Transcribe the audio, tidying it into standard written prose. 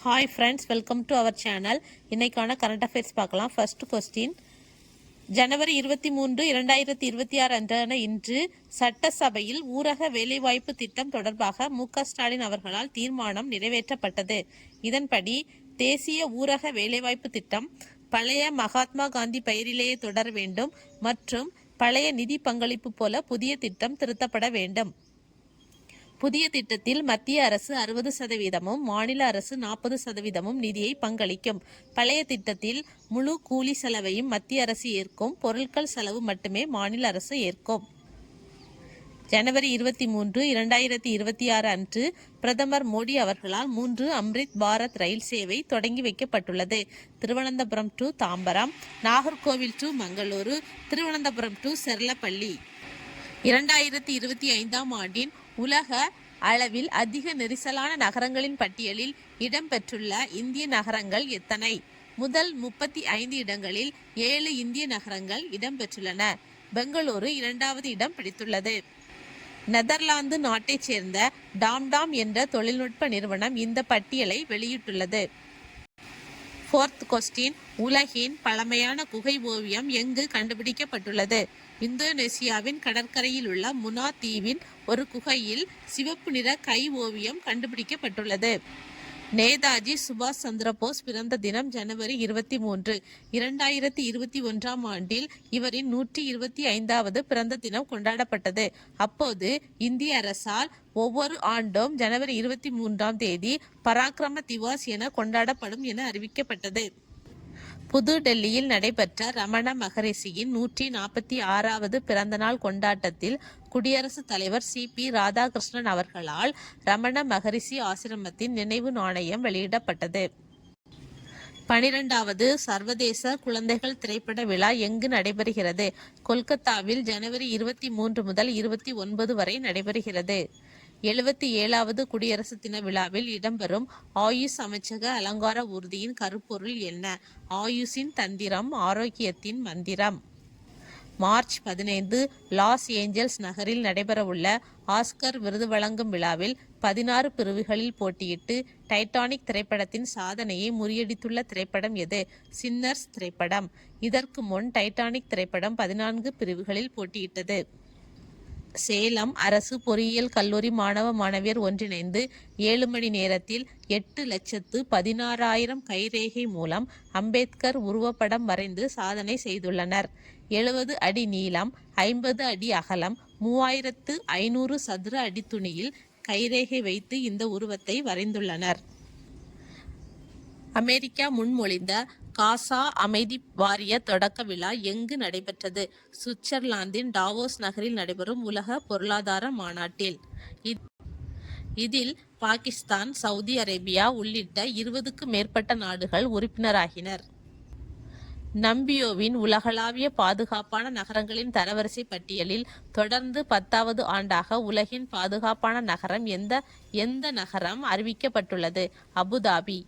Hi friends, welcome to our channel. இன்னைக்கான current affairs பார்க்கலாம். First question, ஜனவரி 23, 2026 அன்றான இன்று சட்டசபையில் ஊரக வேலைவாய்ப்பு திட்டம் தொடர்பாக மு.க. ஸ்டாலின் அவர்களால் தீர்மானம் நிறைவேற்றப்பட்டது. இதன்படி தேசிய ஊரக வேலைவாய்ப்பு திட்டம் பழைய மகாத்மா காந்தி பெயரிலேயே தொடர வேண்டும் மற்றும் பழைய நிதி பங்களிப்பு போல புதிய திட்டம் திருத்தப்பட வேண்டும். புதிய திட்டத்தில் மத்திய அரசு 60%, மாநில அரசு 40% நிதியை பங்களிக்கும். பழைய திட்டத்தில் முழு கூலி செலவையும் மத்திய அரசு ஏற்கும், பொருட்கள் செலவு மட்டுமே மாநில அரசு ஏற்கும். ஜனவரி 23, 2026 அன்று பிரதமர் மோடி அவர்களால் 3 அம்ரித் பாரத் ரயில் சேவை தொடங்கி வைக்கப்பட்டுள்ளது. Thiruvananthapuram to Tambaram, Nagercoil to Mangaluru, Thiruvananthapuram to Cherlapalli. 2025 ஆண்டின் உலக அளவில் அதிக நெரிசலான நகரங்களின் பட்டியலில் இடம்பெற்றுள்ள இந்திய நகரங்கள் எத்தனை? முதல் 35 இடங்களில் 7 இந்திய நகரங்கள் இடம்பெற்றுள்ளன. பெங்களூரு 2வது இடம் பிடித்துள்ளது. நெதர்லாந்து நாட்டைச் சேர்ந்த டாம்டாம் என்ற தொழில்நுட்ப நிறுவனம் இந்த பட்டியலை வெளியிட்டுள்ளது. ஃபோர்த் கொஸ்டின், உலகின் பழமையான குகை ஓவியம் எங்கு கண்டுபிடிக்கப்பட்டுள்ளது? இந்தோனேசியாவின் கடற்கரையில் உள்ள முனா தீவின் ஒரு குகையில் சிவப்பு நிற கை ஓவியம் கண்டுபிடிக்கப்பட்டுள்ளது. நேதாஜி சுபாஷ் சந்திரபோஸ் பிறந்த தினம் ஜனவரி 23. 2021 ஆண்டில் இவரின் 125வது பிறந்த தினம் கொண்டாடப்பட்டது. அப்போது இந்திய அரசால் ஒவ்வொரு ஆண்டும் ஜனவரி 23 பராக்கிரம திவாஸ் என கொண்டாடப்படும் என அறிவிக்கப்பட்டது. புது டெல்லியில் நடைபெற்ற ரமண மகரிஷியின் 146வது பிறந்தநாள் கொண்டாட்டத்தில் குடியரசுத் தலைவர் சி.பி. ராதாகிருஷ்ணன் அவர்களால் ரமண மகரிஷி ஆசிரமத்தின் நினைவு நாணயம் வெளியிடப்பட்டது. 12வது சர்வதேச குழந்தைகள் திரைப்பட விழா எங்கு நடைபெறுகிறது? கொல்கத்தாவில் ஜனவரி 23 முதல் 29 வரை நடைபெறுகிறது. 77வது குடியரசு தின விழாவில் இடம்பெறும் ஆயுஷ் அமைச்சக அலங்கார ஊர்தியின் கருப்பொருள் என்ன? ஆயுஷின் தந்திரம், ஆரோக்கியத்தின் மந்திரம். மார்ச் 15 லாஸ் ஏஞ்சல்ஸ் நகரில் நடைபெறவுள்ள ஆஸ்கர் விருது வழங்கும் விழாவில் 16 பிரிவுகளில் போட்டியிட்டு டைட்டானிக் திரைப்படத்தின் சாதனையை முறியடித்துள்ள திரைப்படம் எது? சின்னர்ஸ் திரைப்படம். இதற்கு முன் டைட்டானிக் திரைப்படம் 14 பிரிவுகளில் போட்டியிட்டது. சேலம் அரசு பொறியியல் கல்லூரி மாணவ மாணவியர் ஒன்றிணைந்து 7 மணி நேரத்தில் 8,16,000 கைரேகை மூலம் அம்பேத்கர் உருவப்படம் வரைந்து சாதனை செய்துள்ளனர். 70 அடி நீளம், 50 அடி அகலம், 3500 சதுர அடி துணியில் கைரேகை வைத்து இந்த உருவத்தை வரைந்துள்ளனர். அமெரிக்கா முன்மொழிந்த காசா அமைதி வாரிய தொடக்க விழா எங்கு நடைபெற்றது? சுவிட்சர்லாந்தின் டாவோஸ் நகரில் நடைபெறும் உலக பொருளாதார மாநாட்டில். இதில் பாகிஸ்தான், சவுதி அரேபியா உள்ளிட்ட 20க்கும் மேற்பட்ட நாடுகள் உறுப்பினராகினர். நம்பியோவின் உலகளாவிய பாதுகாப்பான நகரங்களின் தரவரிசை பட்டியலில் தொடர்ந்து 10வது ஆண்டாக உலகின் பாதுகாப்பான நகரம் எந்த நகரம் அறிவிக்கப்பட்டுள்ளது? அபுதாபி.